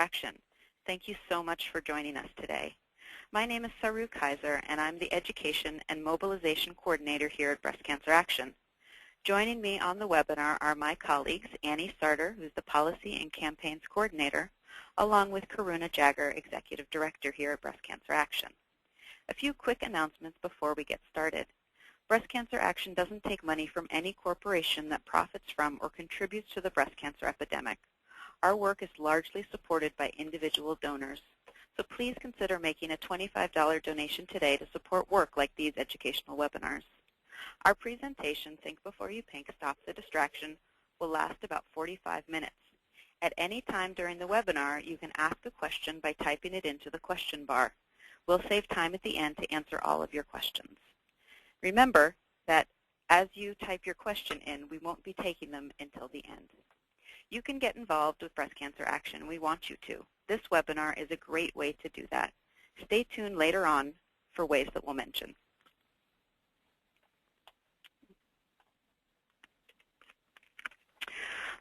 Attraction. Thank you so much for joining us today. My name is Saru Kaiser, and I'm the Education and Mobilization Coordinator here at Breast Cancer Action. Joining me on the webinar are my colleagues, Annie Sarter, who's the Policy and Campaigns Coordinator, along with Karuna Jagger, Executive Director here at Breast Cancer Action. A few quick announcements before we get started. Breast Cancer Action doesn't take money from any corporation that profits from or contributes to the breast cancer epidemic. Our work is largely supported by individual donors, so please consider making a $25 donation today to support work like these educational webinars. Our presentation, Think Before You Pink, Stop the Distraction, will last about 45 minutes. At any time during the webinar, you can ask a question by typing it into the question bar. We'll save time at the end to answer all of your questions. Remember that as you type your question in, we won't be taking them until the end. You can get involved with Breast Cancer Action. We want you to. This webinar is a great way to do that. Stay tuned later on for ways that we'll mention.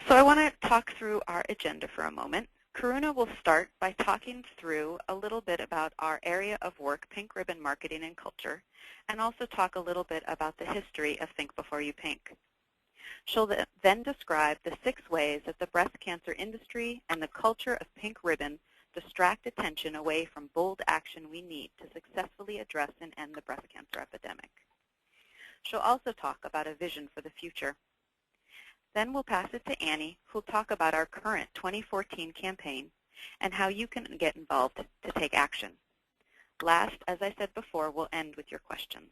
So I want to talk through our agenda for a moment. Karuna will start by talking through a little bit about our area of work, Pink Ribbon Marketing and Culture, and also talk a little bit about the history of Think Before You Pink. She'll then describe the 6 ways that the breast cancer industry and the culture of Pink Ribbon distract attention away from bold action we need to successfully address and end the breast cancer epidemic. She'll also talk about a vision for the future. Then we'll pass it to Annie, who'll talk about our current 2014 campaign and how you can get involved to take action. Last, as I said before, we'll end with your questions.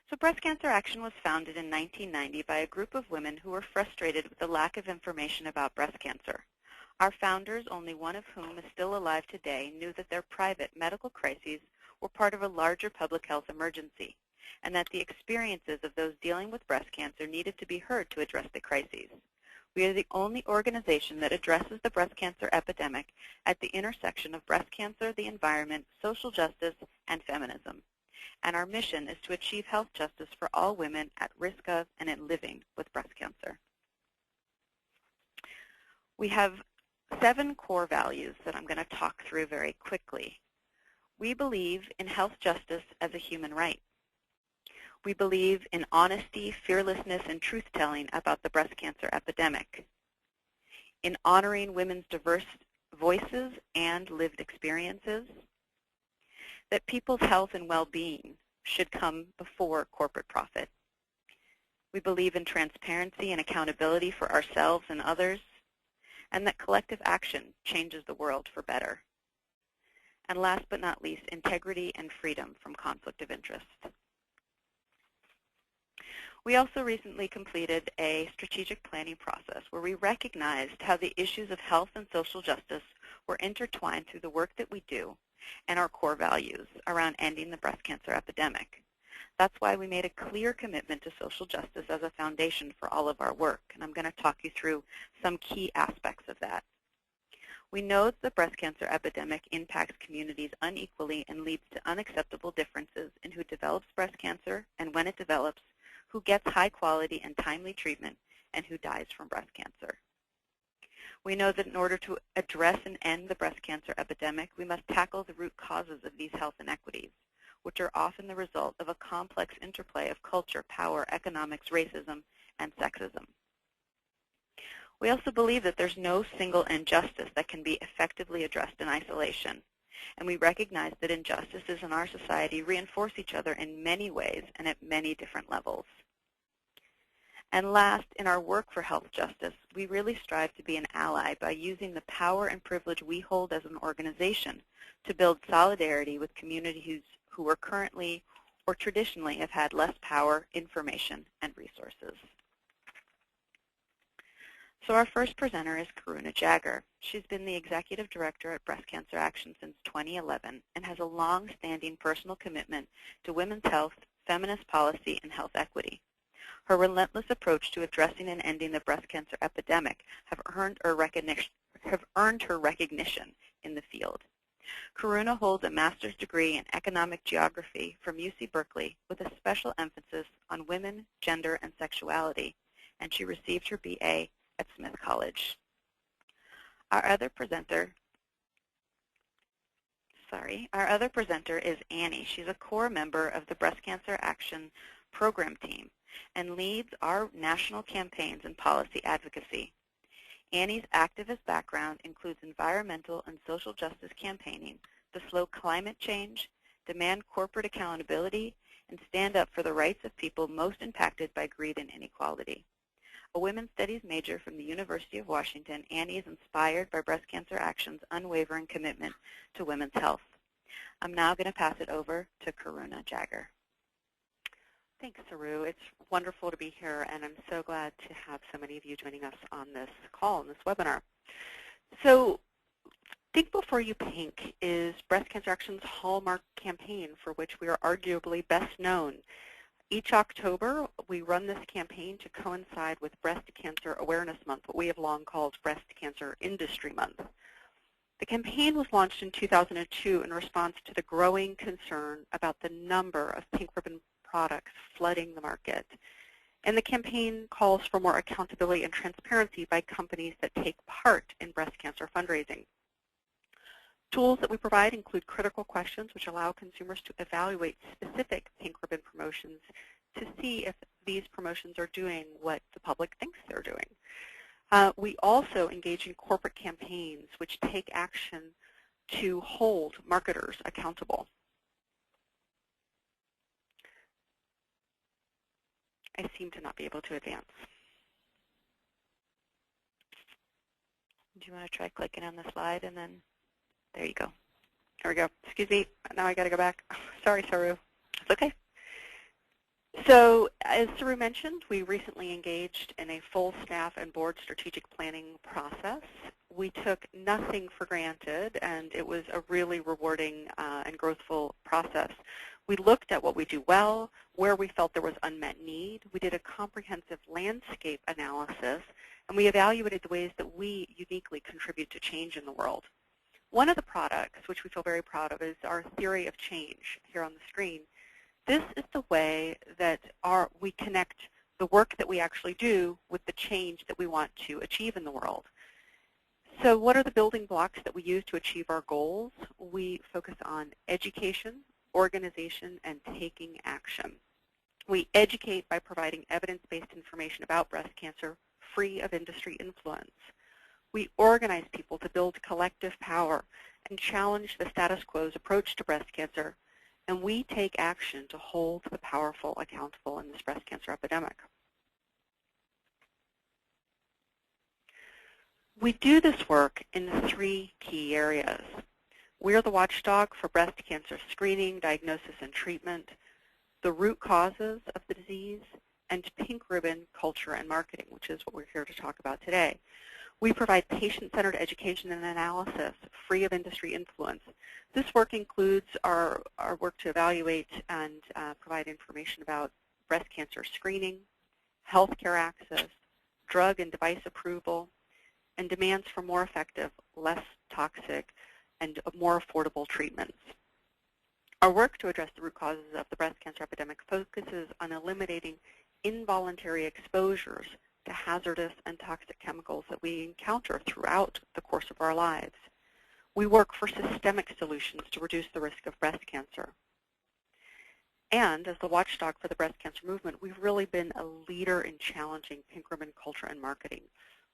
So Breast Cancer Action was founded in 1990 by a group of women who were frustrated with the lack of information about breast cancer. Our founders, only one of whom is still alive today, knew that their private medical crises were part of a larger public health emergency, and that the experiences of those dealing with breast cancer needed to be heard to address the crises. We are the only organization that addresses the breast cancer epidemic at the intersection of breast cancer, the environment, social justice, and feminism. And our mission is to achieve health justice for all women at risk of and in living with breast cancer. We have 7 core values that I'm going to talk through very quickly. We believe in health justice as a human right. We believe in honesty, fearlessness, and truth-telling about the breast cancer epidemic, in honoring women's diverse voices and lived experiences, that people's health and well-being should come before corporate profit. We believe in transparency and accountability for ourselves and others, and that collective action changes the world for better. And last but not least, integrity and freedom from conflict of interest. We also recently completed a strategic planning process where we recognized how the issues of health and social justice were intertwined through the work that we do and our core values around ending the breast cancer epidemic. That's why we made a clear commitment to social justice as a foundation for all of our work, and I'm going to talk you through some key aspects of that. We know that the breast cancer epidemic impacts communities unequally and leads to unacceptable differences in who develops breast cancer and when it develops, who gets high quality and timely treatment, and who dies from breast cancer. We know that in order to address and end the breast cancer epidemic, we must tackle the root causes of these health inequities, which are often the result of a complex interplay of culture, power, economics, racism, and sexism. We also believe that there's no single injustice that can be effectively addressed in isolation, and we recognize that injustices in our society reinforce each other in many ways and at many different levels. And last, in our work for health justice, we really strive to be an ally by using the power and privilege we hold as an organization to build solidarity with communities who are currently or traditionally have had less power, information, and resources. So our first presenter is Karuna Jagger. She's been the Executive Director at Breast Cancer Action since 2011 and has a long-standing personal commitment to women's health, feminist policy, and health equity. Her relentless approach to addressing and ending the breast cancer epidemic have earned her recognition in the field. Karuna holds a master's degree in economic geography from UC Berkeley with a special emphasis on women, gender, and sexuality, and she received her BA at Smith College. Our other presenter is Annie. She's a core member of the Breast Cancer Action Program team and leads our national campaigns and policy advocacy. Annie's activist background includes environmental and social justice campaigning to slow climate change, demand corporate accountability, and stand up for the rights of people most impacted by greed and inequality. A women's studies major from the University of Washington, Annie is inspired by Breast Cancer Action's unwavering commitment to women's health. I'm now going to pass it over to Karuna Jagger. Thanks, Saru. It's wonderful to be here, and I'm so glad to have so many of you joining us on this call, on this webinar. So, Think Before You Pink is Breast Cancer Action's hallmark campaign for which we are arguably best known. Each October, we run this campaign to coincide with Breast Cancer Awareness Month, what we have long called Breast Cancer Industry Month. The campaign was launched in 2002 in response to the growing concern about the number of pink ribbon products flooding the market. And the campaign calls for more accountability and transparency by companies that take part in breast cancer fundraising. Tools that we provide include critical questions which allow consumers to evaluate specific pink ribbon promotions to see if these promotions are doing what the public thinks they're doing. We also engage in corporate campaigns which take action to hold marketers accountable. I seem to not be able to advance. Do you want to try clicking on the slide and then, there you go. There we go. Excuse me, now I got to go back. Sorry, Saru. It's okay. So as Saru mentioned, we recently engaged in a full staff and board strategic planning process. We took nothing for granted, and it was a really rewarding and growthful process. We looked at what we do well, where we felt there was unmet need. We did a comprehensive landscape analysis, and we evaluated the ways that we uniquely contribute to change in the world. One of the products, which we feel very proud of, is our theory of change here on the screen. This is the way that we connect the work that we actually do with the change that we want to achieve in the world. So what are the building blocks that we use to achieve our goals? We focus on education, organization, and taking action. We educate by providing evidence-based information about breast cancer free of industry influence. We organize people to build collective power and challenge the status quo's approach to breast cancer, and we take action to hold the powerful accountable in this breast cancer epidemic. We do this work in 3 key areas. We are the watchdog for breast cancer screening, diagnosis, and treatment, the root causes of the disease, and pink ribbon culture and marketing, which is what we're here to talk about today. We provide patient-centered education and analysis free of industry influence. This work includes our work to evaluate and provide information about breast cancer screening, healthcare access, drug and device approval, and demands for more effective, less toxic, and more affordable treatments. Our work to address the root causes of the breast cancer epidemic focuses on eliminating involuntary exposures to hazardous and toxic chemicals that we encounter throughout the course of our lives. We work for systemic solutions to reduce the risk of breast cancer. And as the watchdog for the breast cancer movement, we've really been a leader in challenging pink ribbon culture and marketing.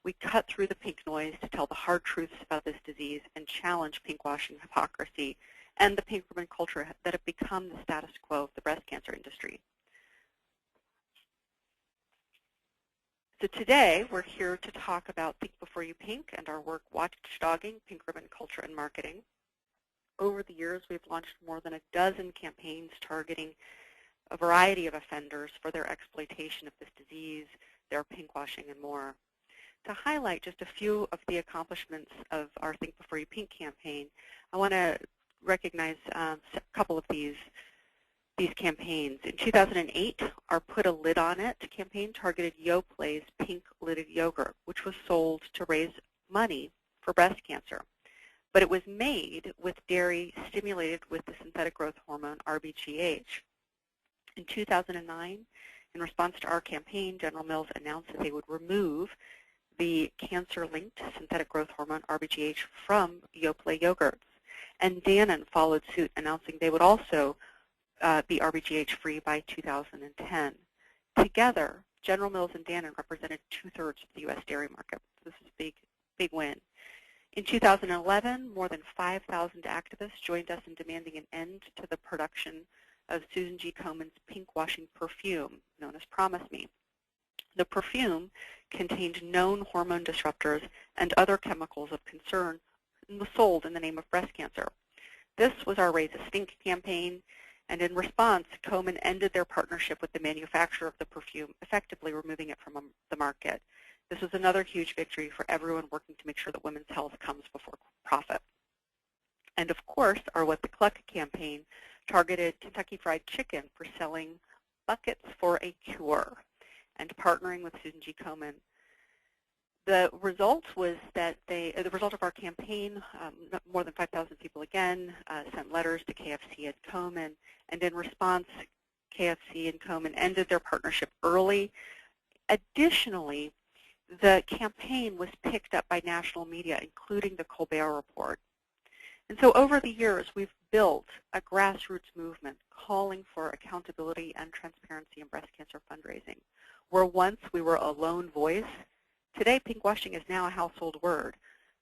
We cut through the pink noise to tell the hard truths about this disease and challenge pinkwashing hypocrisy and the pink ribbon culture that have become the status quo of the breast cancer industry. So today, we're here to talk about Think Before You Pink and our work watchdogging pink ribbon culture and marketing. Over the years, we've launched more than a dozen campaigns targeting a variety of offenders for their exploitation of this disease, their pinkwashing, and more. To highlight just a few of the accomplishments of our Think Before You Pink campaign, I want to recognize a couple of these campaigns. In 2008, our Put a Lid on It campaign targeted Yoplait pink lidded yogurt, which was sold to raise money for breast cancer. But it was made with dairy stimulated with the synthetic growth hormone RBGH. In 2009, in response to our campaign, General Mills announced that they would remove the cancer-linked synthetic growth hormone, RBGH, from Yoplait yogurts. And Dannon followed suit, announcing they would also be RBGH-free by 2010. Together, General Mills and Dannon represented 2/3 of the U.S. dairy market. This is a big win. In 2011, more than 5,000 activists joined us in demanding an end to the production of Susan G. Komen's pink-washing perfume, known as Promise Me. The perfume contained known hormone disruptors and other chemicals of concern and was sold in the name of breast cancer. This was our Raise a Stink campaign, and in response, Komen ended their partnership with the manufacturer of the perfume, effectively removing it from the market. This was another huge victory for everyone working to make sure that women's health comes before profit. And of course, our What the Cluck campaign targeted Kentucky Fried Chicken for selling buckets for a cure and partnering with Susan G. Komen. The result was that the result of our campaign, more than 5,000 people again sent letters to KFC and Komen, and in response, KFC and Komen ended their partnership early. Additionally, the campaign was picked up by national media, including the Colbert Report. And so over the years, we've built a grassroots movement calling for accountability and transparency in breast cancer fundraising. Where once we were a lone voice, today pinkwashing is now a household word.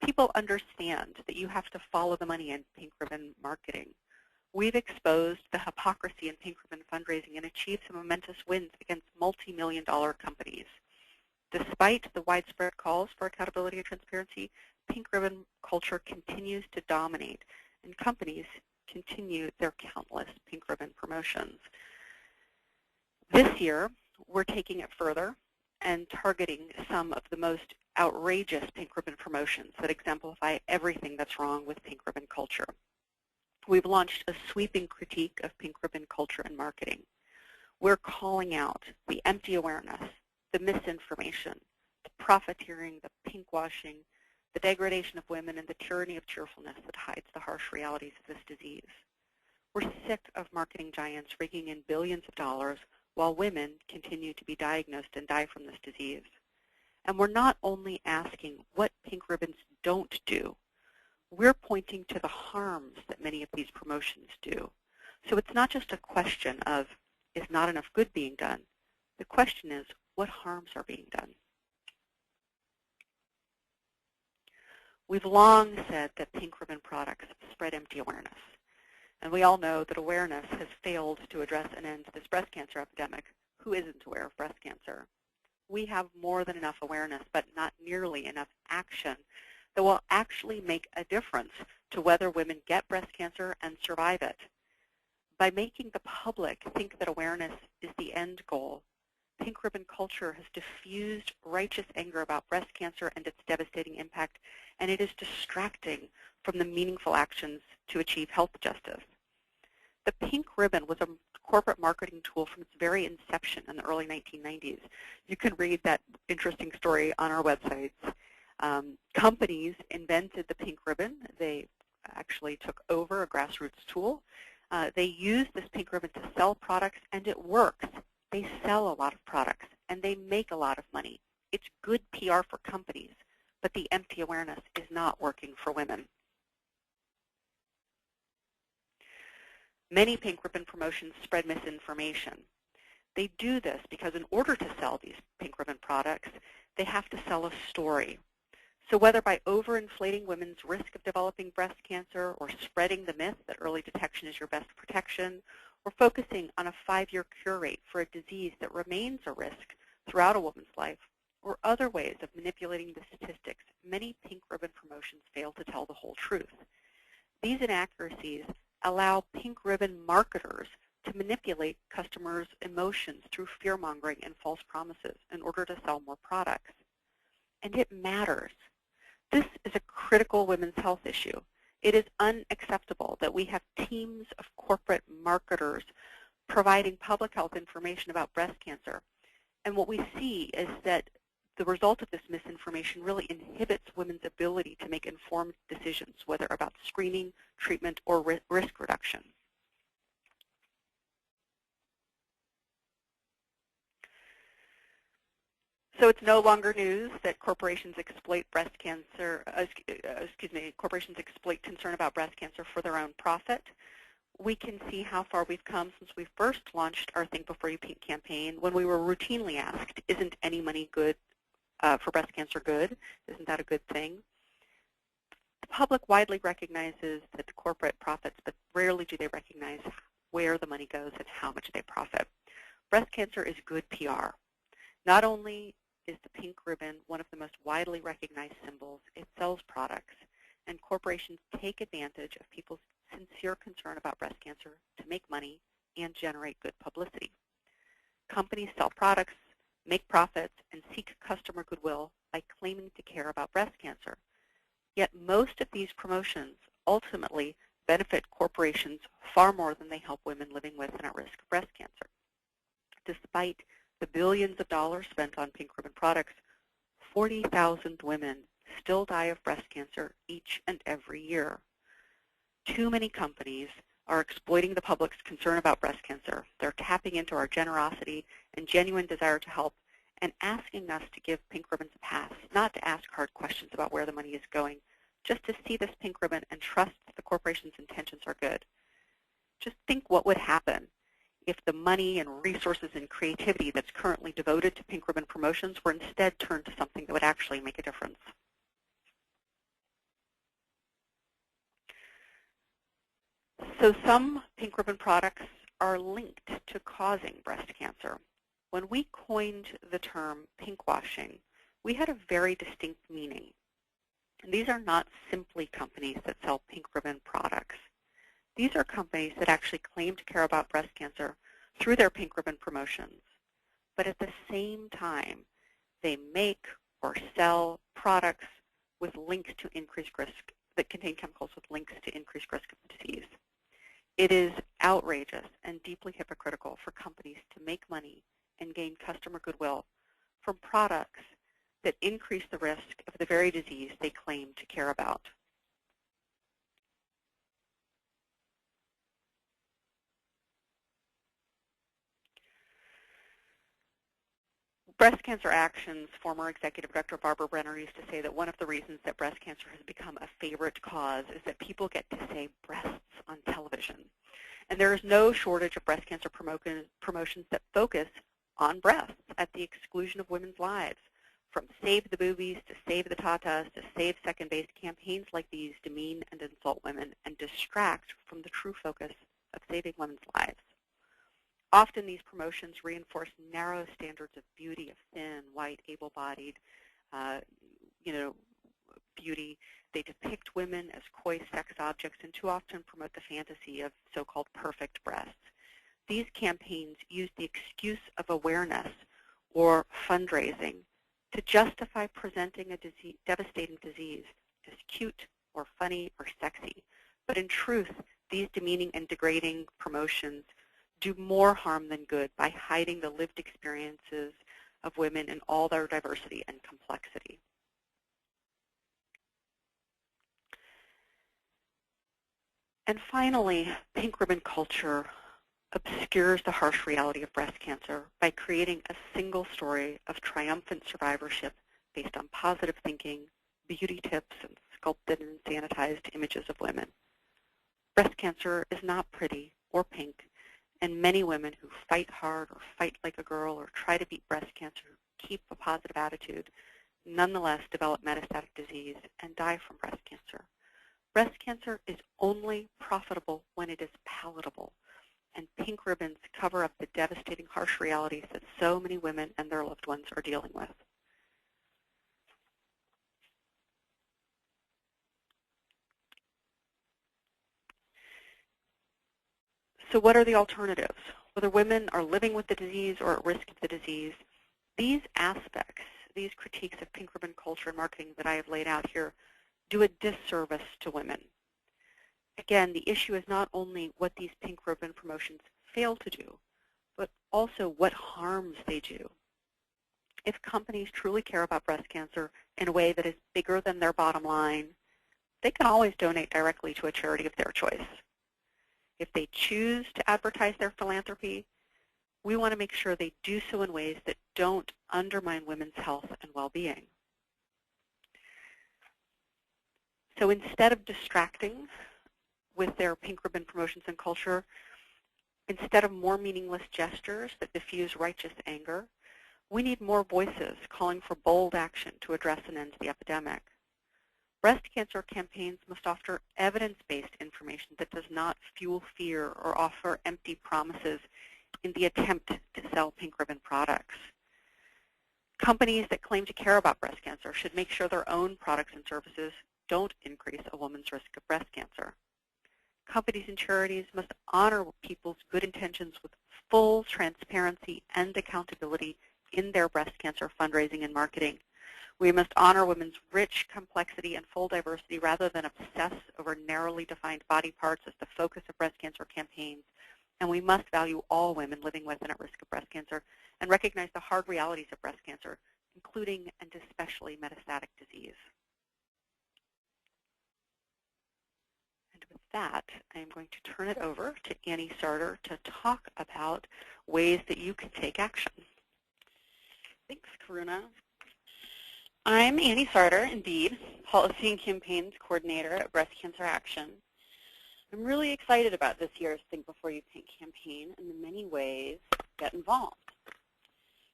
People understand that you have to follow the money in pink ribbon marketing. We've exposed the hypocrisy in pink ribbon fundraising and achieved some momentous wins against multi-million-dollar companies. Despite the widespread calls for accountability and transparency, pink ribbon culture continues to dominate, and companies continue their countless pink ribbon promotions. This year, we're taking it further and targeting some of the most outrageous pink ribbon promotions that exemplify everything that's wrong with pink ribbon culture. We've launched a sweeping critique of pink ribbon culture and marketing. We're calling out the empty awareness, the misinformation, the profiteering, the pinkwashing, the degradation of women, and the tyranny of cheerfulness that hides the harsh realities of this disease. We're sick of marketing giants raking in billions of dollars while women continue to be diagnosed and die from this disease. And we're not only asking what pink ribbons don't do, we're pointing to the harms that many of these promotions do. So it's not just a question of, is not enough good being done? The question is, what harms are being done? We've long said that pink ribbon products spread empty awareness. And we all know that awareness has failed to address and end this breast cancer epidemic. Who isn't aware of breast cancer? We have more than enough awareness, but not nearly enough action that will actually make a difference to whether women get breast cancer and survive it. By making the public think that awareness is the end goal, pink ribbon culture has diffused righteous anger about breast cancer and its devastating impact, and it is distracting from the meaningful actions to achieve health justice. The pink ribbon was a corporate marketing tool from its very inception in the early 1990s. You can read that interesting story on our websites. Companies invented the pink ribbon. They actually took over a grassroots tool. They used this pink ribbon to sell products, and it works. They sell a lot of products, and they make a lot of money. It's good PR for companies, but the empty awareness is not working for women. Many pink ribbon promotions spread misinformation. They do this because in order to sell these pink ribbon products, they have to sell a story. So whether by overinflating women's risk of developing breast cancer or spreading the myth that early detection is your best protection, or focusing on a 5-year cure rate for a disease that remains a risk throughout a woman's life, or other ways of manipulating the statistics, many pink ribbon promotions fail to tell the whole truth. These inaccuracies allow pink ribbon marketers to manipulate customers' emotions through fear-mongering and false promises in order to sell more products. And it matters. This is a critical women's health issue. It is unacceptable that we have teams of corporate marketers providing public health information about breast cancer. And what we see is that the result of this misinformation really inhibits women's ability to make informed decisions, whether about screening, treatment, or risk reduction. So it's no longer news that corporations exploit corporations exploit concern about breast cancer for their own profit. We can see how far we've come since we first launched our Think Before You Pink campaign, when we were routinely asked, isn't any money good for breast cancer good? Isn't that a good thing? The public widely recognizes that the corporate profits, but rarely do they recognize where the money goes and how much they profit. Breast cancer is good PR. Not only is the pink ribbon one of the most widely recognized symbols, it sells products, and corporations take advantage of people's sincere concern about breast cancer to make money and generate good publicity. Companies sell products, make profits, and seek customer goodwill by claiming to care about breast cancer. Yet most of these promotions ultimately benefit corporations far more than they help women living with and at risk of breast cancer. Despite the billions of dollars spent on pink ribbon products, 40,000 women still die of breast cancer each and every year. Too many companies are exploiting the public's concern about breast cancer. They're tapping into our generosity and genuine desire to help and asking us to give pink ribbons a pass, not to ask hard questions about where the money is going, just to see this pink ribbon and trust that the corporation's intentions are good. Just think what would happen if the money and resources and creativity that's currently devoted to pink ribbon promotions were instead turned to something that would actually make a difference. So some pink ribbon products are linked to causing breast cancer. When we coined the term pinkwashing, we had a very distinct meaning. And these are not simply companies that sell pink ribbon products. These are companies that actually claim to care about breast cancer through their pink ribbon promotions. But at the same time, they make or sell products with links to increased risk, that contain chemicals with links to increased risk of disease. It is outrageous and deeply hypocritical for companies to make money and gain customer goodwill from products that increase the risk of the very disease they claim to care about. Breast Cancer Action's former executive director Barbara Brenner used to say that one of the reasons that breast cancer has become a favorite cause is that people get to say breasts on television. And there is no shortage of breast cancer promotions that focus on breasts at the exclusion of women's lives. From Save the Boobies to Save the Tatas to Save Second Base, campaigns like these demean and insult women and distract from the true focus of saving women's lives. Often these promotions reinforce narrow standards of beauty, of thin, white, able-bodied, beauty. They depict women as coy sex objects and too often promote the fantasy of so-called perfect breasts. These campaigns use the excuse of awareness or fundraising to justify presenting a devastating disease as cute or funny or sexy. But in truth, these demeaning and degrading promotions do more harm than good by hiding the lived experiences of women in all their diversity and complexity. And finally, pink ribbon culture obscures the harsh reality of breast cancer by creating a single story of triumphant survivorship based on positive thinking, beauty tips, and sculpted and sanitized images of women. Breast cancer is not pretty or pink, and many women who fight hard or fight like a girl or try to beat breast cancer, keep a positive attitude, nonetheless develop metastatic disease and die from breast cancer. Breast cancer is only profitable when it is palatable, and pink ribbons cover up the devastating, harsh realities that so many women and their loved ones are dealing with. So what are the alternatives? Whether women are living with the disease or at risk of the disease, these aspects, these critiques of pink ribbon culture and marketing that I have laid out here do a disservice to women. Again, the issue is not only what these pink ribbon promotions fail to do, but also what harms they do. If companies truly care about breast cancer in a way that is bigger than their bottom line, they can always donate directly to a charity of their choice. If they choose to advertise their philanthropy, We want to make sure they do so in ways that don't undermine women's health and well-being. So instead of distracting with their pink ribbon promotions and culture, instead of more meaningless gestures that diffuse righteous anger, we need more voices calling for bold action to address and end the epidemic. Breast cancer campaigns must offer evidence-based information that does not fuel fear or offer empty promises in the attempt to sell pink ribbon products. Companies that claim to care about breast cancer should make sure their own products and services don't increase a woman's risk of breast cancer. Companies and charities must honor people's good intentions with full transparency and accountability in their breast cancer fundraising and marketing. We must honor women's rich complexity and full diversity rather than obsess over narrowly defined body parts as the focus of breast cancer campaigns. And we must value all women living with and at risk of breast cancer and recognize the hard realities of breast cancer, including and especially metastatic disease. And with that, I am going to turn it over to Annie Sartor to talk about ways that you can take action. Thanks, Karuna. I'm Annie Sartor, indeed, Policy and Campaigns Coordinator at Breast Cancer Action. I'm really excited about this year's Think Before You Pink campaign and the many ways to get involved.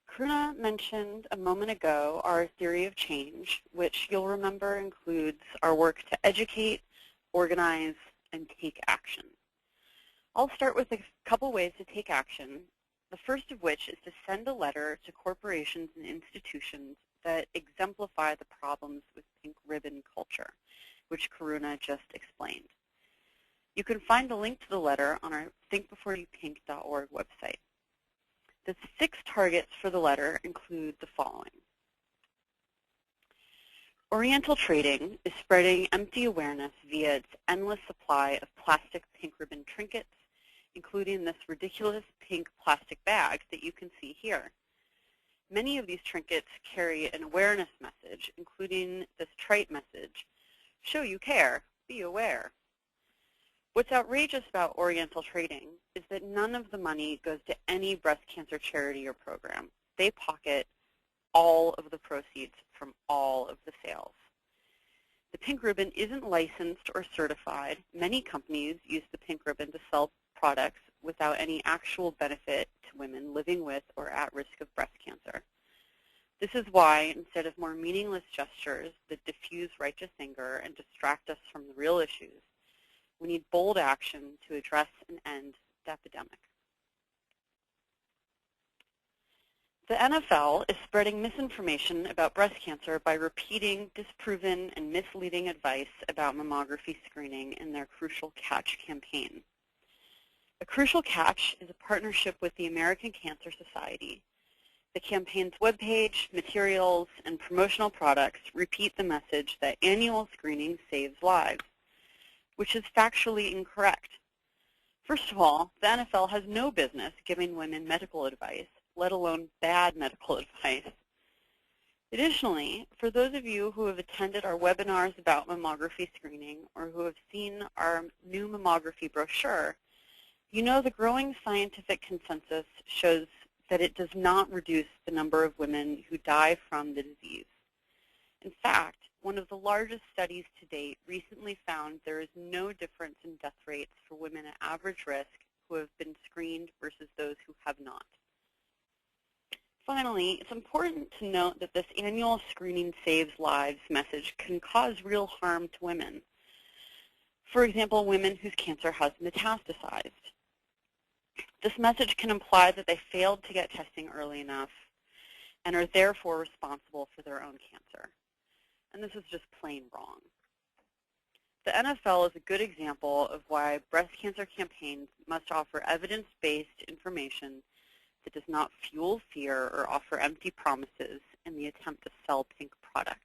Karuna mentioned a moment ago our theory of change, which you'll remember includes our work to educate, organize, and take action. I'll start with a couple ways to take action, the first of which is to send a letter to corporations and institutions that exemplify the problems with pink ribbon culture, which Karuna just explained. You can find the link to the letter on our thinkbeforeyoupink.org website. The 6 targets for the letter include the following. Oriental Trading is spreading empty awareness via its endless supply of plastic pink ribbon trinkets, including this ridiculous pink plastic bag that you can see here. Many of these trinkets carry an awareness message, including this trite message, "Show you care, be aware." What's outrageous about Oriental Trading is that none of the money goes to any breast cancer charity or program. They pocket all of the proceeds from all of the sales. The pink ribbon isn't licensed or certified. Many companies use the pink ribbon to sell products without any actual benefit to women living with or at risk of breast cancer. This is why, instead of more meaningless gestures that diffuse righteous anger and distract us from the real issues, we need bold action to address and end the epidemic. The NFL is spreading misinformation about breast cancer by repeating disproven and misleading advice about mammography screening in their Crucial Catch campaign. A Crucial Catch is a partnership with the American Cancer Society. The campaign's webpage, materials, and promotional products repeat the message that annual screening saves lives, which is factually incorrect. First of all, the NFL has no business giving women medical advice, let alone bad medical advice. Additionally, for those of you who have attended our webinars about mammography screening or who have seen our new mammography brochure, you know the growing scientific consensus shows that it does not reduce the number of women who die from the disease. In fact, one of the largest studies to date recently found there is no difference in death rates for women at average risk who have been screened versus those who have not. Finally, it's important to note that this annual screening saves lives message can cause real harm to women. For example, women whose cancer has metastasized. This message can imply that they failed to get testing early enough and are therefore responsible for their own cancer. And this is just plain wrong. The NFL is a good example of why breast cancer campaigns must offer evidence-based information that does not fuel fear or offer empty promises in the attempt to sell pink products.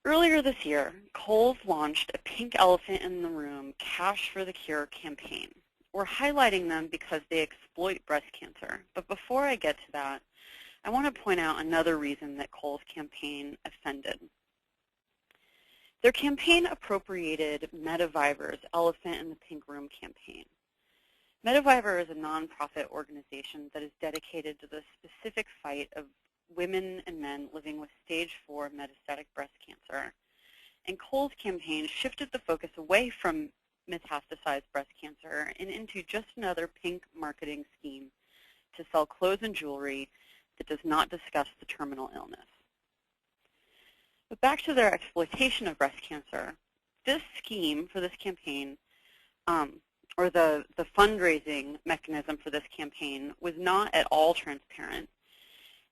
Earlier this year, Kohl's launched a Pink Elephant in the Room Cash for the Cure campaign. We're highlighting them because they exploit breast cancer. But before I get to that, I want to point out another reason that Kohl's campaign offended. Their campaign appropriated MediVivor's Elephant in the Pink Room campaign. MediViver is a nonprofit organization that is dedicated to the specific fight of women and men living with stage 4 metastatic breast cancer. And Kohl's campaign shifted the focus away from metastasized breast cancer and into just another pink marketing scheme to sell clothes and jewelry that does not discuss the terminal illness. But back to their exploitation of breast cancer, this scheme for this campaign, or the fundraising mechanism for this campaign, was not at all transparent.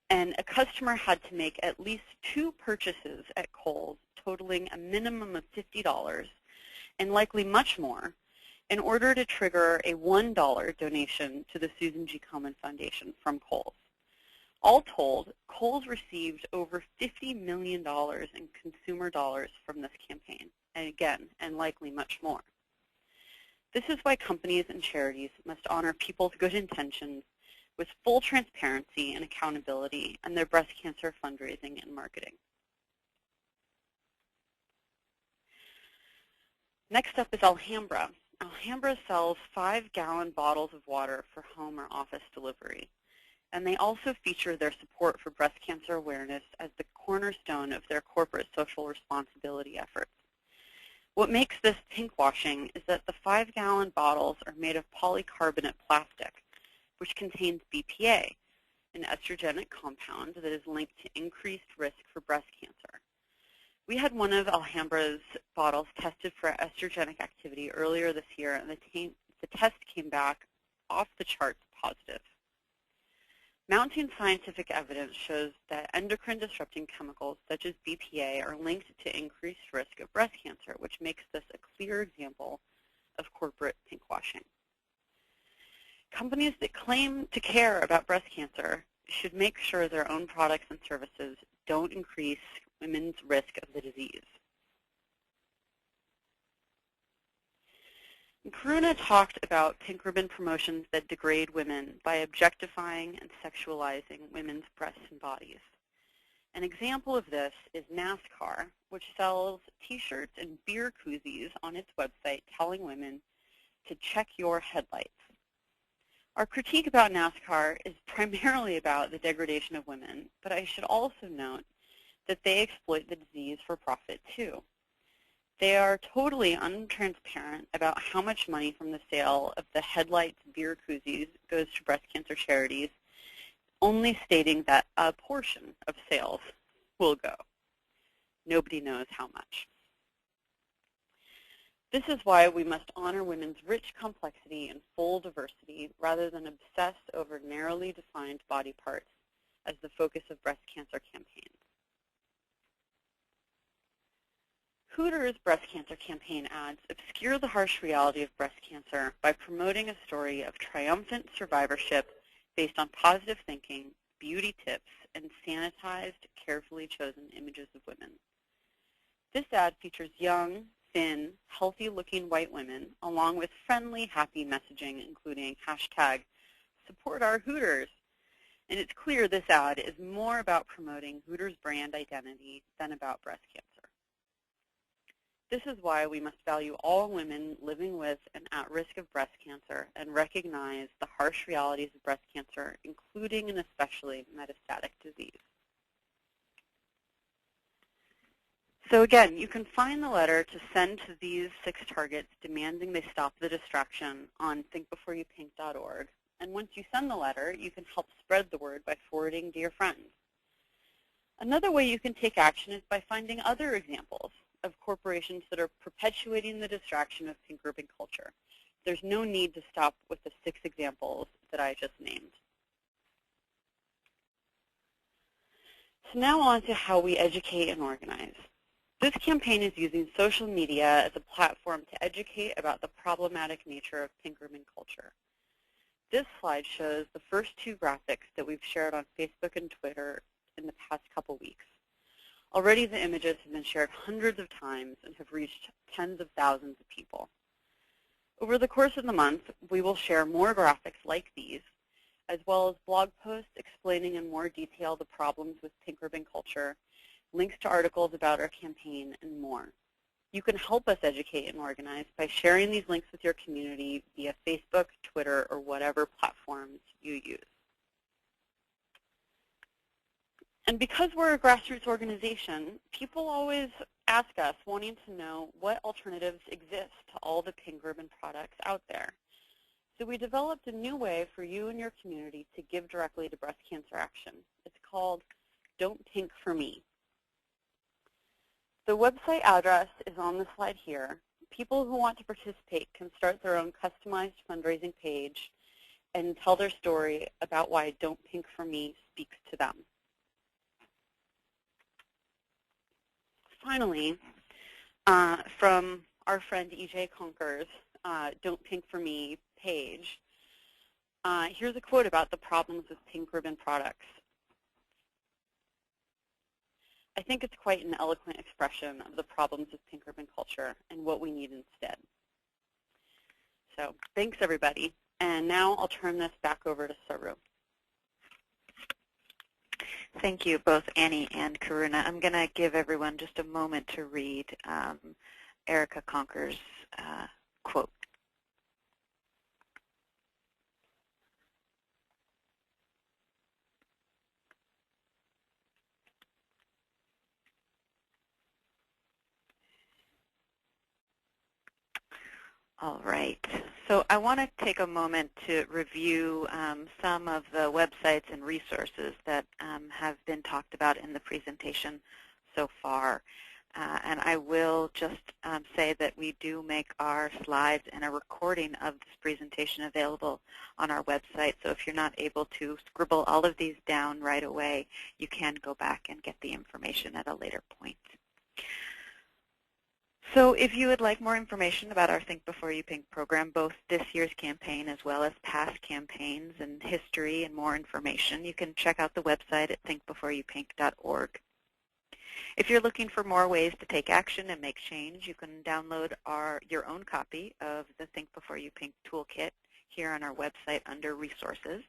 And a customer had to make at least 2 purchases at Kohl's totaling a minimum of $50 and likely much more in order to trigger a $1 donation to the Susan G. Komen Foundation from Kohl's. All told, Kohl's received over $50 million in consumer dollars from this campaign, and again, and likely much more. This is why companies and charities must honor people's good intentions with full transparency and accountability in their breast cancer fundraising and marketing. Next up is Alhambra. Alhambra sells 5-gallon bottles of water for home or office delivery. And they also feature their support for breast cancer awareness as the cornerstone of their corporate social responsibility efforts. What makes this pinkwashing is that the 5-gallon bottles are made of polycarbonate plastic, which contains BPA, an estrogenic compound that is linked to increased risk for breast cancer. We had one of Alhambra's bottles tested for estrogenic activity earlier this year, and the test came back off the charts positive. Mounting scientific evidence shows that endocrine-disrupting chemicals such as BPA are linked to increased risk of breast cancer, which makes this a clear example of corporate pinkwashing. Companies that claim to care about breast cancer should make sure their own products and services don't increase women's risk of the disease. Karuna talked about pink ribbon promotions that degrade women by objectifying and sexualizing women's breasts and bodies. An example of this is NASCAR, which sells T-shirts and beer koozies on its website telling women to check your headlights. Our critique about NASCAR is primarily about the degradation of women, but I should also note that they exploit the disease for profit too. They are totally untransparent about how much money from the sale of the headlights beer koozies goes to breast cancer charities, only stating that a portion of sales will go. Nobody knows how much. This is why we must honor women's rich complexity and full diversity rather than obsess over narrowly defined body parts as the focus of breast cancer campaigns. Hooters' breast cancer campaign ads obscure the harsh reality of breast cancer by promoting a story of triumphant survivorship based on positive thinking, beauty tips, and sanitized, carefully chosen images of women. This ad features young, thin, healthy-looking white women, along with friendly, happy messaging, including hashtag #SupportOurHooters. And it's clear this ad is more about promoting Hooters' brand identity than about breast cancer. This is why we must value all women living with and at risk of breast cancer and recognize the harsh realities of breast cancer, including and especially metastatic disease. So again, you can find the letter to send to these 6 targets demanding they stop the distraction on thinkbeforeyoupink.org. And once you send the letter, you can help spread the word by forwarding to your friends. Another way you can take action is by finding other examples of corporations that are perpetuating the distraction of pink ribbon culture. There's no need to stop with the 6 examples that I just named. So now on to how we educate and organize. This campaign is using social media as a platform to educate about the problematic nature of pink ribbon culture. This slide shows the first 2 graphics that we've shared on Facebook and Twitter in the past couple weeks. Already the images have been shared hundreds of times and have reached tens of thousands of people. Over the course of the month, we will share more graphics like these, as well as blog posts explaining in more detail the problems with pink ribbon culture, links to articles about our campaign, and more. You can help us educate and organize by sharing these links with your community via Facebook, Twitter, or whatever platforms you use. And because we're a grassroots organization, people always ask us, wanting to know what alternatives exist to all the pink ribbon products out there. So we developed a new way for you and your community to give directly to Breast Cancer Action. It's called Don't Pink for Me. The website address is on the slide here. People who want to participate can start their own customized fundraising page and tell their story about why Don't Pink for Me speaks to them. Finally, from our friend EJ Conker's Don't Pink for Me page, here's a quote about the problems with pink ribbon products. I think it's quite an eloquent expression of the problems with pink ribbon culture and what we need instead. So thanks, everybody. And now I'll turn this back over to Saru. Thank you, both Annie and Karuna. I'm going to give everyone just a moment to read Erica Conker's quote. All right. So I want to take a moment to review some of the websites and resources that have been talked about in the presentation so far. And I will just say that we do make our slides and a recording of this presentation available on our website. So if you're not able to scribble all of these down right away, you can go back and get the information at a later point. So if you would like more information about our Think Before You Pink program, both this year's campaign as well as past campaigns and history and more information, you can check out the website at thinkbeforeyoupink.org. If you're looking for more ways to take action and make change, you can download your own copy of the Think Before You Pink toolkit here on our website under Resources.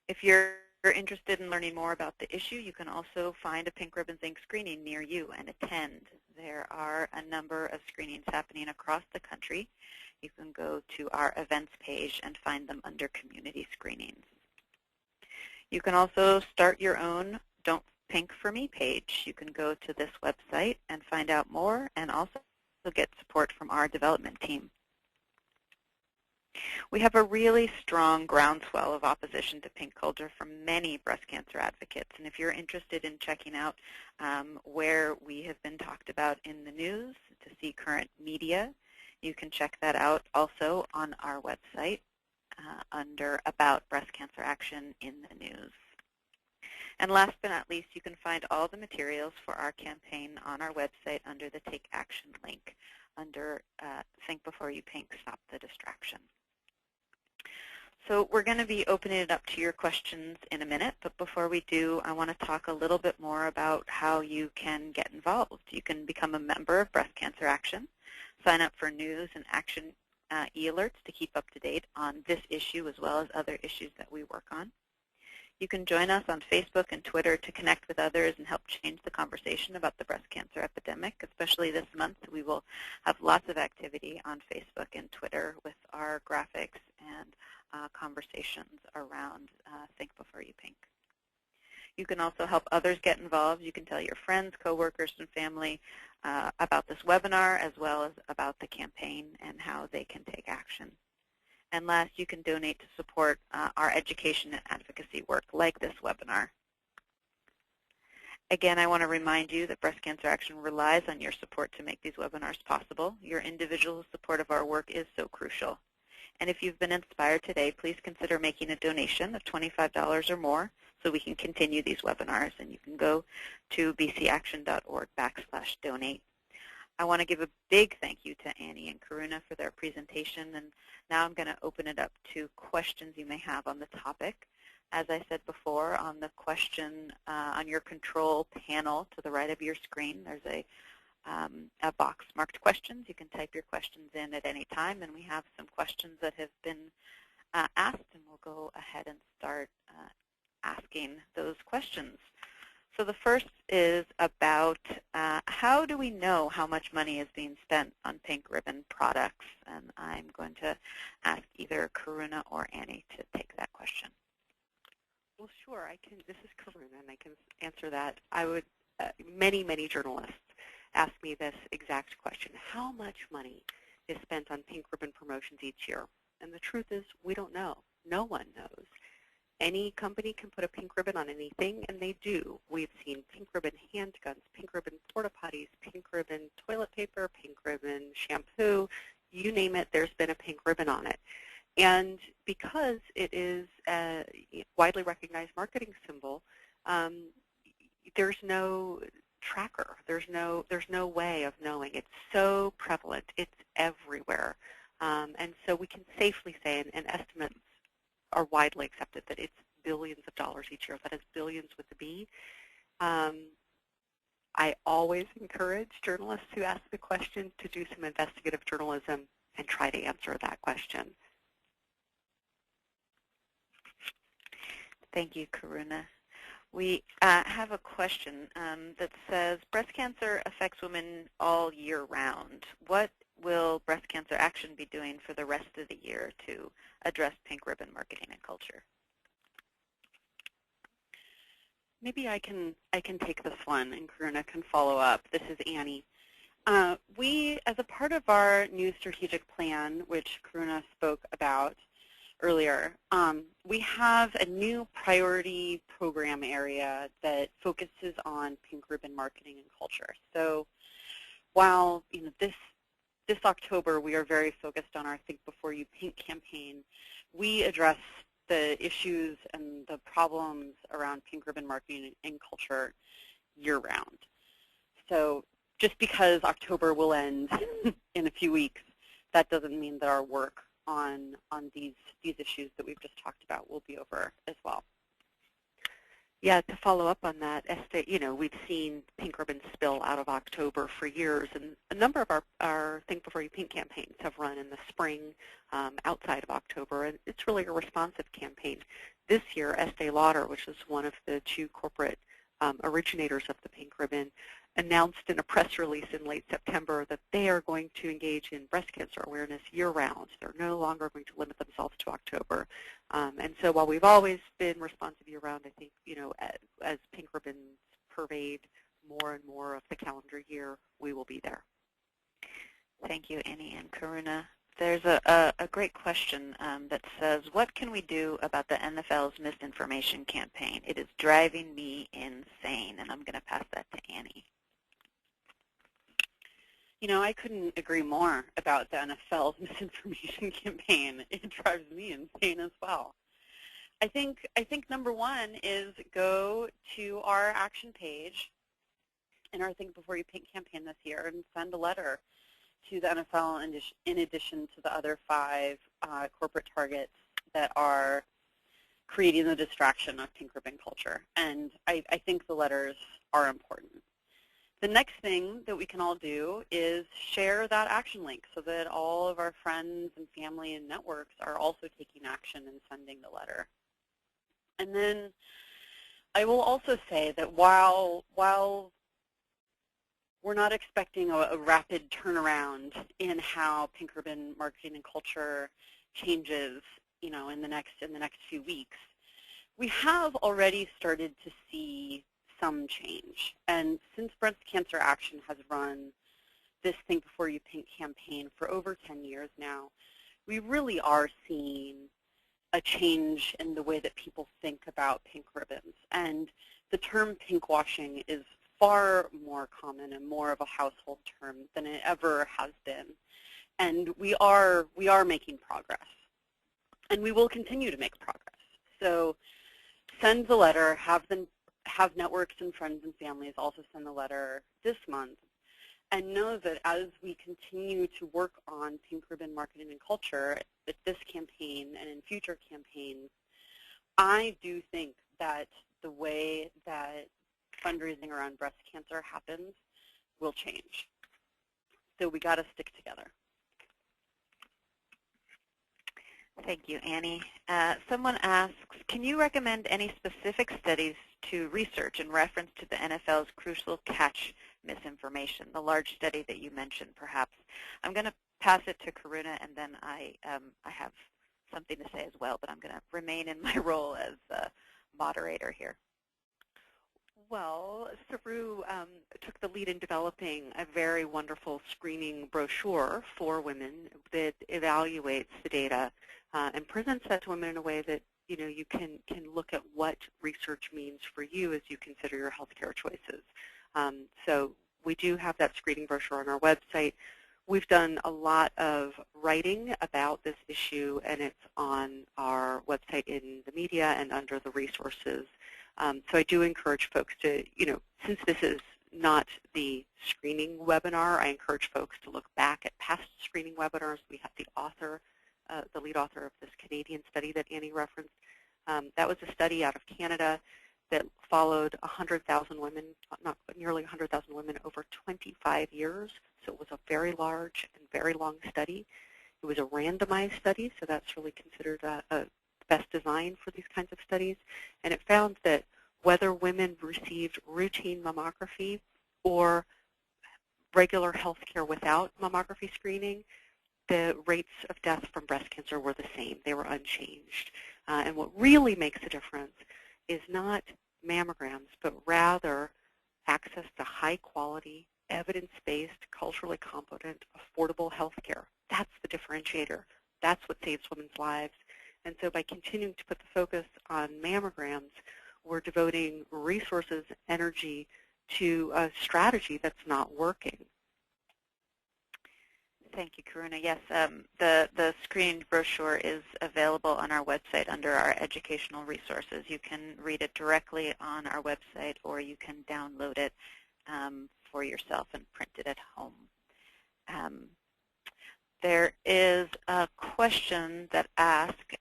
If you're interested in learning more about the issue, you can also find a Pink Ribbons Inc. screening near you and attend. There are a number of screenings happening across the country. You can go to our events page and find them under community screenings. You can also start your own Don't Pink for Me page. You can go to this website and find out more and also get support from our development team. We have a really strong groundswell of opposition to pink culture from many breast cancer advocates. And if you're interested in checking out where we have been talked about in the news to see current media, you can check that out also on our website under About Breast Cancer Action in the News. And last but not least, you can find all the materials for our campaign on our website under the Take Action link under Think Before You Pink, Stop the Distraction. So we're going to be opening it up to your questions in a minute, but before we do, I want to talk a little bit more about how you can get involved. You can become a member of Breast Cancer Action, sign up for news and action e-alerts to keep up to date on this issue as well as other issues that we work on. You can join us on Facebook and Twitter to connect with others and help change the conversation about the breast cancer epidemic. Especially this month, we will have lots of activity on Facebook and Twitter with our graphics and conversations around Think Before You Pink. You can also help others get involved. You can tell your friends, coworkers, and family about this webinar as well as about the campaign and how they can take action. And last, you can donate to support our education and advocacy work like this webinar. Again, I want to remind you that Breast Cancer Action relies on your support to make these webinars possible. Your individual support of our work is so crucial. And if you've been inspired today, please consider making a donation of $25 or more so we can continue these webinars. And you can go to bcaction.org/donate. I want to give a big thank you to Annie and Karuna for their presentation. And now I'm going to open it up to questions you may have on the topic. As I said before, on the question on your control panel to the right of your screen, there's a box marked questions. You can type your questions in at any time, and we have some questions that have been asked, and we'll go ahead and start asking those questions. So the first is about how do we know how much money is being spent on pink ribbon products? And I'm going to ask either Karuna or Annie to take that question. Well, sure. This is Karuna, and I can answer that. I would. Many journalists ask me this exact question: how much money is spent on pink ribbon promotions each year? And the truth is, we don't know. No one knows. Any company can put a pink ribbon on anything, and they do. We've seen pink ribbon handguns, pink ribbon porta potties, pink ribbon toilet paper, pink ribbon shampoo. You name it, there's been a pink ribbon on it. And because it is a widely recognized marketing symbol, there's no tracker. There's no way of knowing. It's so prevalent. It's everywhere. And so we can safely say, and estimates are widely accepted, that it's billions of dollars each year. That is billions with a B. I always encourage journalists who ask the question to do some investigative journalism and try to answer that question. Thank you, Karuna. We have a question that says, breast cancer affects women all year round. What will Breast Cancer Action be doing for the rest of the year to address pink ribbon marketing and culture? Maybe I can take this one, and Karuna can follow up. This is Annie. We, as a part of our new strategic plan, which Karuna spoke about earlier, we have a new priority program area that focuses on pink ribbon marketing and culture. So while this October we are very focused on our Think Before You Pink campaign, we address the issues and the problems around pink ribbon marketing and culture year-round. So just because October will end in a few weeks, that doesn't mean that our work on these issues that we've just talked about will be over as well. Yeah, to follow up on that, we've seen pink ribbons spill out of October for years, and a number of our Think Before You Pink campaigns have run in the spring outside of October, and it's really a responsive campaign. This year, Estee Lauder, which is one of the two corporate originators of the pink ribbon, announced in a press release in late September that they are going to engage in breast cancer awareness year-round. They're no longer going to limit themselves to October. And so while we've always been responsive year-round, I think, as pink ribbons pervade more and more of the calendar year, we will be there. Thank you, Annie and Karuna. There's a great question that says, what can we do about the NFL's misinformation campaign? It is driving me insane. And I'm going to pass that to Annie. I couldn't agree more about the NFL's misinformation campaign. It drives me insane as well. I think number one is go to our action page in our Think Before You Pink campaign this year and send a letter to the NFL in addition to the other 5 corporate targets that are creating the distraction of pink ribbon culture. And I think the letters are important. The next thing that we can all do is share that action link so that all of our friends and family and networks are also taking action and sending the letter. And then I will also say that while we're not expecting a rapid turnaround in how pink ribbon marketing and culture changes, in the next few weeks, we have already started to see some change. And since Breast Cancer Action has run this Think Before You Pink campaign for over 10 years now, we really are seeing a change in the way that people think about pink ribbons. And the term pinkwashing is far more common and more of a household term than it ever has been. And we are making progress. And we will continue to make progress. So send the letter, have networks and friends and families also send the letter this month, and know that as we continue to work on pink ribbon marketing and culture with this campaign and in future campaigns, I do think that the way that fundraising around breast cancer happens will change. So we got to stick together. Thank you, Annie. Someone asks, can you recommend any specific studies to research in reference to the NFL's crucial catch misinformation, the large study that you mentioned, perhaps? I'm going to pass it to Karuna, and then I have something to say as well, but I'm going to remain in my role as moderator here. Well, Saru took the lead in developing a very wonderful screening brochure for women that evaluates the data and presents that to women in a way that you can look at what research means for you as you consider your healthcare choices. So we do have that screening brochure on our website. We've done a lot of writing about this issue, and it's on our website in the media and under the resources. So I do encourage folks to, since this is not the screening webinar, I encourage folks to look back at past screening webinars. We have the author, the lead author of this Canadian study that Annie referenced. That was a study out of Canada that followed 100,000 women, not nearly 100,000 women over 25 years. So it was a very large and very long study. It was a randomized study, so that's really considered a best design for these kinds of studies. And it found that whether women received routine mammography or regular health care without mammography screening, the rates of death from breast cancer were the same. They were unchanged. And what really makes a difference is not mammograms, but rather access to high-quality, evidence-based, culturally competent, affordable health care. That's the differentiator. That's what saves women's lives. And so by continuing to put the focus on mammograms, we're devoting resources, energy to a strategy that's not working. Thank you, Karuna. Yes, the screened brochure is available on our website under our educational resources. You can read it directly on our website, or you can download it for yourself and print it at home. There is a question that asks,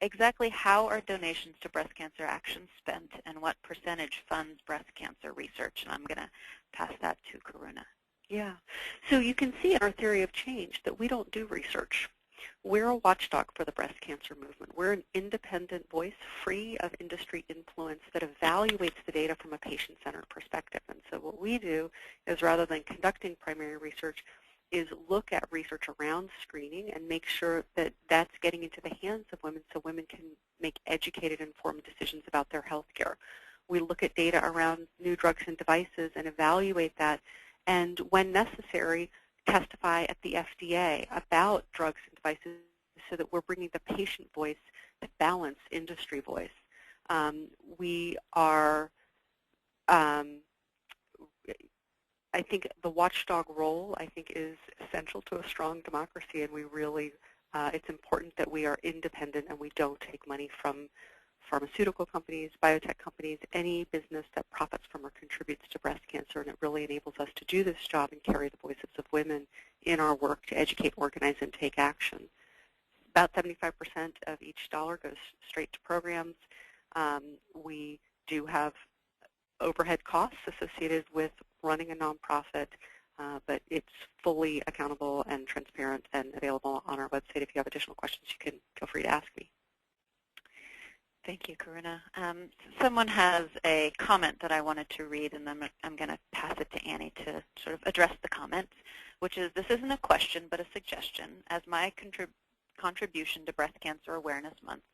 exactly how are donations to Breast Cancer Action spent, and what percentage funds breast cancer research? And I'm going to pass that to Karuna. Yeah. So you can see in our theory of change that we don't do research. We're a watchdog for the breast cancer movement. We're an independent voice, free of industry influence, that evaluates the data from a patient-centered perspective. And so what we do is, rather than conducting primary research, is look at research around screening and make sure that that's getting into the hands of women so women can make educated, informed decisions about their health care. We look at data around new drugs and devices and evaluate that, and when necessary, testify at the FDA about drugs and devices so that we're bringing the patient voice to balance industry voice. We are, I think the watchdog role, is essential to a strong democracy, and we really, it's important that we are independent and we don't take money from pharmaceutical companies, biotech companies, any business that profits from or contributes to breast cancer, and it really enables us to do this job and carry the voices of women in our work to educate, organize, and take action. About 75% of each dollar goes straight to programs. We do have overhead costs associated with running a nonprofit, but it's fully accountable and transparent and available on our website. If you have additional questions, you can feel free to ask me. Thank you, Karuna. Someone has a comment that I wanted to read, and then I'm going to pass it to Annie to sort of address the comment, which is, this isn't a question but a suggestion. As my contribution to Breast Cancer Awareness Month,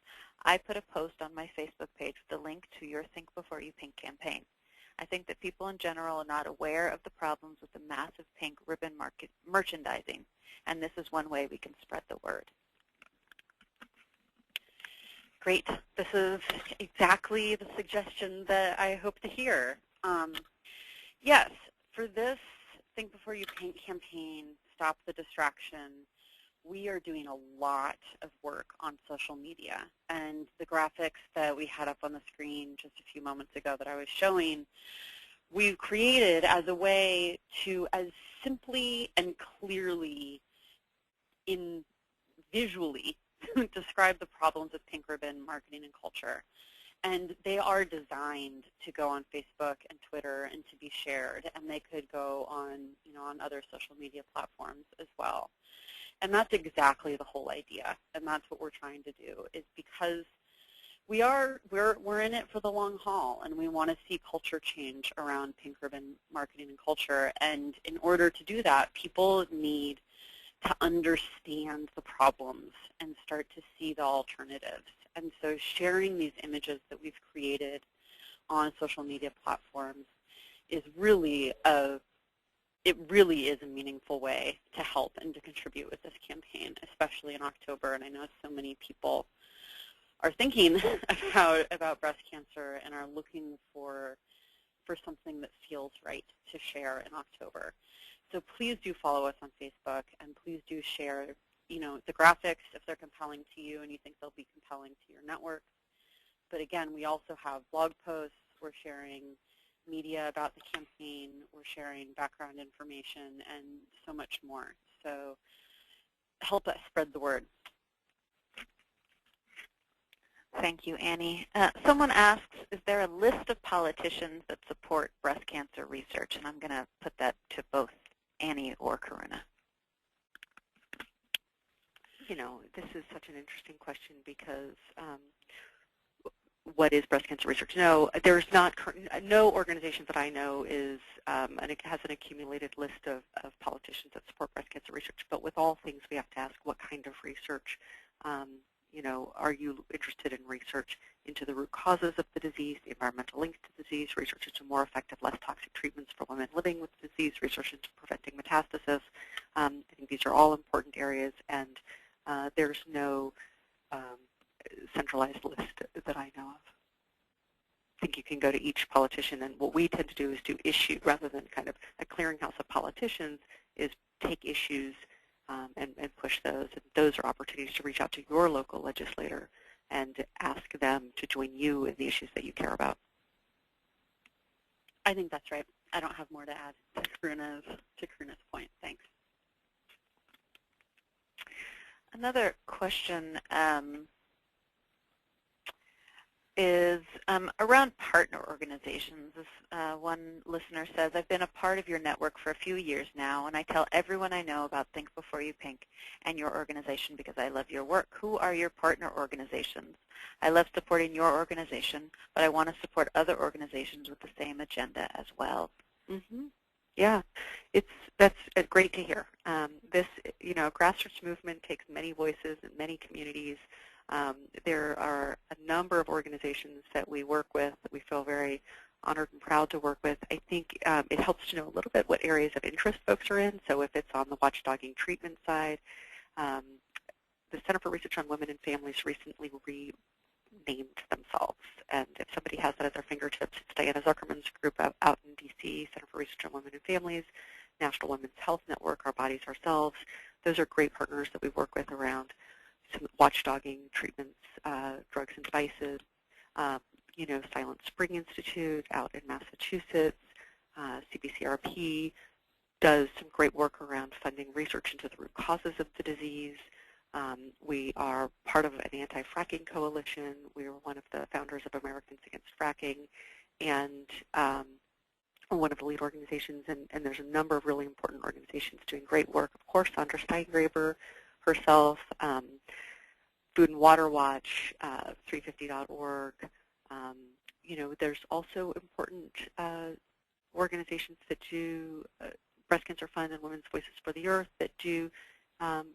I put a post on my Facebook page with a link to your Think Before You Pink campaign. I think that people in general are not aware of the problems with the massive pink ribbon merchandising, and this is one way we can spread the word. Great. This is exactly the suggestion that I hope to hear. Yes, for this Think Before You Paint campaign, Stop the Distraction, we are doing a lot of work on social media. And the graphics that we had up on the screen just a few moments ago that I was showing, we've created as a way to, as simply and clearly visually describe the problems with pink ribbon marketing and culture. And they are designed to go on Facebook and Twitter and to be shared, and they could go on, on other social media platforms as well. And that's exactly the whole idea, and that's what we're trying to do, is because we're in it for the long haul, and we want to see culture change around pink ribbon marketing and culture. And in order to do that, people need to understand the problems and start to see the alternatives. And so sharing these images that we've created on social media platforms is really a meaningful way to help and to contribute with this campaign, especially in October. And I know so many people are thinking about breast cancer and are looking for something that feels right to share in October. So please do follow us on Facebook, and please do share, the graphics if they're compelling to you and you think they'll be compelling to your network. But again, we also have blog posts. We're sharing media about the campaign. We're sharing background information and so much more. So help us spread the word. Thank you, Annie. Someone asks, is there a list of politicians that support breast cancer research? And I'm going to put that to both Annie or Karuna. This is such an interesting question because what is breast cancer research? No, there's no organization that I know and it has an accumulated list of politicians that support breast cancer research. But with all things, we have to ask what kind of research. Are you interested in research into the root causes of the disease, the environmental links to the disease, research into more effective, less toxic treatments for women living with the disease, research into preventing metastasis? I think these are all important areas, and there's no centralized list that I know of. I think you can go to each politician, and what we tend to do is do issue, rather than kind of a clearinghouse of politicians, is take issues and push those. And those are opportunities to reach out to your local legislator and ask them to join you in the issues that you care about. I think that's right. I don't have more to add to Karuna's point. Thanks. Another question is around partner organizations. This, one listener says, I've been a part of your network for a few years now, and I tell everyone I know about Think Before You Pink and your organization because I love your work. Who are your partner organizations? I love supporting your organization, but I want to support other organizations with the same agenda as well. Mm-hmm. Yeah, that's great to hear. This, grassroots movement takes many voices in many communities. There are a number of organizations that we work with that we feel very honored and proud to work with. I think it helps to know a little bit what areas of interest folks are in. So if it's on the watchdogging treatment side, the Center for Research on Women and Families recently renamed themselves. And if somebody has that at their fingertips, it's Diana Zuckerman's group out in D.C., Center for Research on Women and Families, National Women's Health Network, Our Bodies Ourselves. Those are great partners that we work with around some watchdogging treatments, drugs and devices. Silent Spring Institute out in Massachusetts, CBCRP does some great work around funding research into the root causes of the disease. We are part of an anti-fracking coalition. We are one of the founders of Americans Against Fracking, and one of the lead organizations, and there's a number of really important organizations doing great work. Of course, Sandra Steingraber herself, Food and Water Watch, 350.org. There's also important organizations that do Breast Cancer Fund and Women's Voices for the Earth that do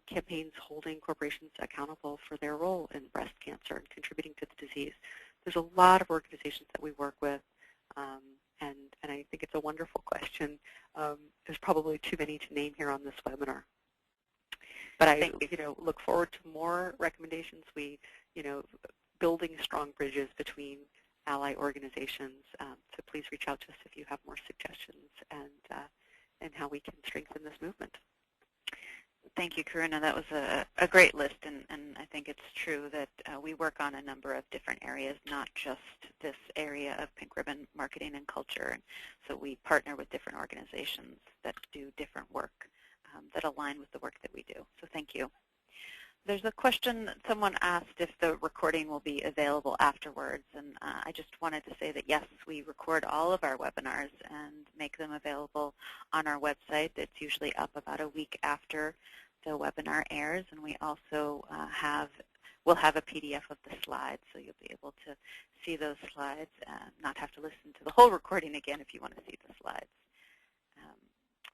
campaigns holding corporations accountable for their role in breast cancer and contributing to the disease. There's a lot of organizations that we work with, and I think it's a wonderful question. There's probably too many to name here on this webinar. But I look forward to more recommendations. We, building strong bridges between ally organizations. So please reach out to us if you have more suggestions and how we can strengthen this movement. Thank you, Karuna. That was a great list, and I think it's true that we work on a number of different areas, not just this area of pink ribbon marketing and culture. And so we partner with different organizations that do different work that align with the work that we do. So thank you. There's a question that someone asked if the recording will be available afterwards, and I just wanted to say that yes, we record all of our webinars and make them available on our website. It's usually up about a week after the webinar airs, and we also we'll have a PDF of the slides, so you'll be able to see those slides, not have to listen to the whole recording again if you want to see the slides.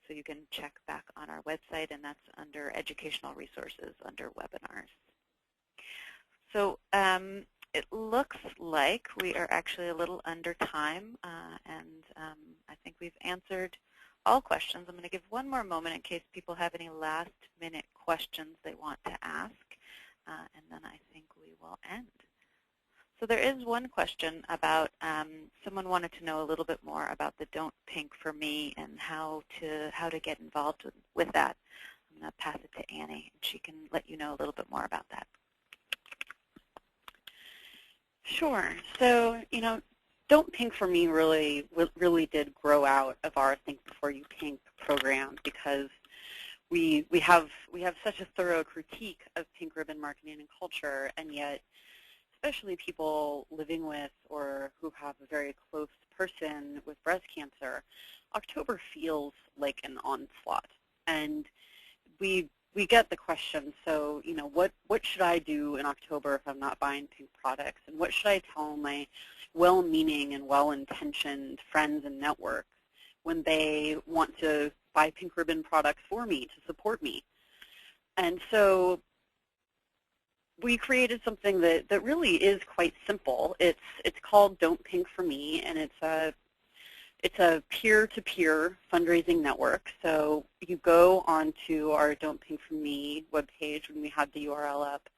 So you can check back on our website, and that's under Educational Resources under Webinars. So it looks like we are actually a little under time, and I think we've answered all questions. I'm going to give one more moment in case people have any last-minute questions they want to ask, and then I think we will end. So there is one question about someone wanted to know a little bit more about the Don't Pink for Me and how to get involved with that. I'm going to pass it to Annie, and she can let you know a little bit more about that. Sure. So, Don't Pink for Me really did grow out of our Think Before You Pink program, because we have such a thorough critique of pink ribbon marketing and culture, and yet especially people living with or who have a very close person with breast cancer, October feels like an onslaught. And we get the question, so, what should I do in October if I'm not buying pink products? And what should I tell my well-meaning and well-intentioned friends and networks when they want to buy pink ribbon products for me to support me? And so we created something that really is quite simple. It's called Don't Pink for Me, and it's a peer-to-peer fundraising network. So you go onto our Don't Pink for Me webpage when we have the URL up.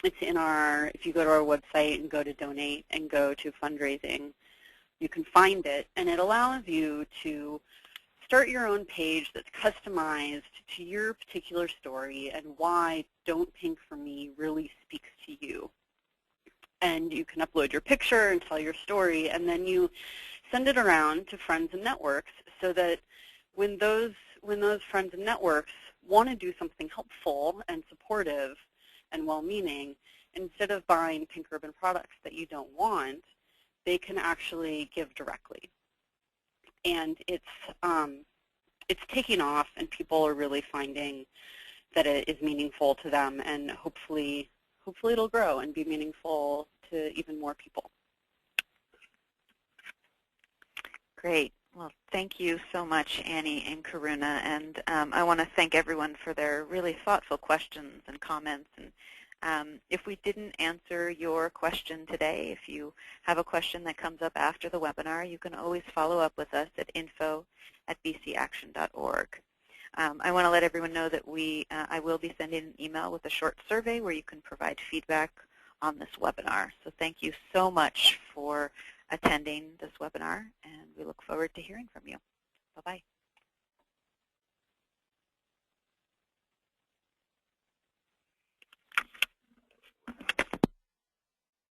It's if you go to our website and go to donate and go to fundraising, you can find it, and it allows you to start your own page that's customized to your particular story and why Don't Pink for Me really speaks to you. And you can upload your picture and tell your story, and then you send it around to friends and networks so that when those friends and networks want to do something helpful and supportive and well-meaning, instead of buying pink ribbon products that you don't want, they can actually give directly. And it's taking off, and people are really finding that it is meaningful to them, and hopefully it'll grow and be meaningful to even more people. Great. Well, thank you so much, Annie and Karuna, and I want to thank everyone for their really thoughtful questions and comments. And if we didn't answer your question today, if you have a question that comes up after the webinar, you can always follow up with us at info@bcaction.org. I want to let everyone know that I will be sending an email with a short survey where you can provide feedback on this webinar. So thank you so much for attending this webinar, and we look forward to hearing from you. Bye-bye.